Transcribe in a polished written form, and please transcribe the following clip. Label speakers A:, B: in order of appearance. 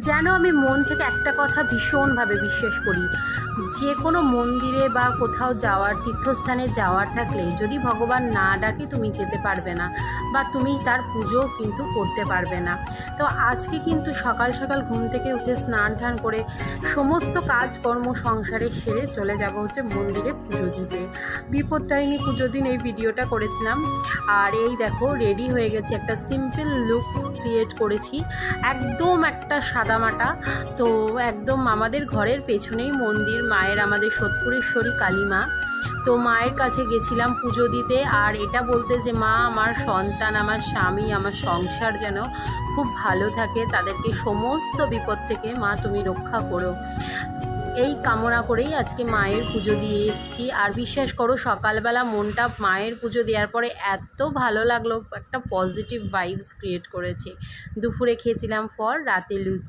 A: যেন আমি মন থেকে একটা কথা ভীষণভাবে বিশ্বাস করি, যে কোনো মন্দিরে বা কোথাও যাওয়ার তীর্থস্থানে যাওয়ার থাকলে যদি ভগবান না ডাকে তুমি যেতে পারবে না, বা তুমি তার পুজো কিন্তু করতে পারবে না। তো আজকে কিন্তু সকাল সকাল ঘুম থেকে উঠে স্নান টান করে সমস্ত কাজকর্ম সংসারে সেরে চলে যাব হচ্ছে মন্দিরে পুজো দিতে। বিপত্তারিণী পুজো দিন এই ভিডিওটা করেছিলাম। আর এই দেখো রেডি হয়ে গেছে, একটা সিম্পল লুক ক্রিয়েট করেছি, একদম একটা সাদামাটা। তো একদম আমাদের ঘরের পেছনেই মন্দির মায়ের, আমাদের সোদপুরেশ্বরী কালী মা। তো মায়ের কাছে গেছিলাম পুজো দিতে, আর এটা বলতে যে মা আমার সন্তান, আমার স্বামী, আমার সংসার যেন খুব ভালো থাকে, তাদেরকে সমস্ত বিপদ থেকে মা তুমি রক্ষা করো, এই কামনা করেই আজকে মায়ের পুজো দিয়ে এসেছি। আর বিশ্বাস করো সকালবেলা মনটা মায়ের পুজো দেওয়ার পরে এত ভালো লাগলো, একটা পজিটিভ ভাইবস ক্রিয়েট করেছে। দুপুরে খেয়েছিলাম রাতে লুচি।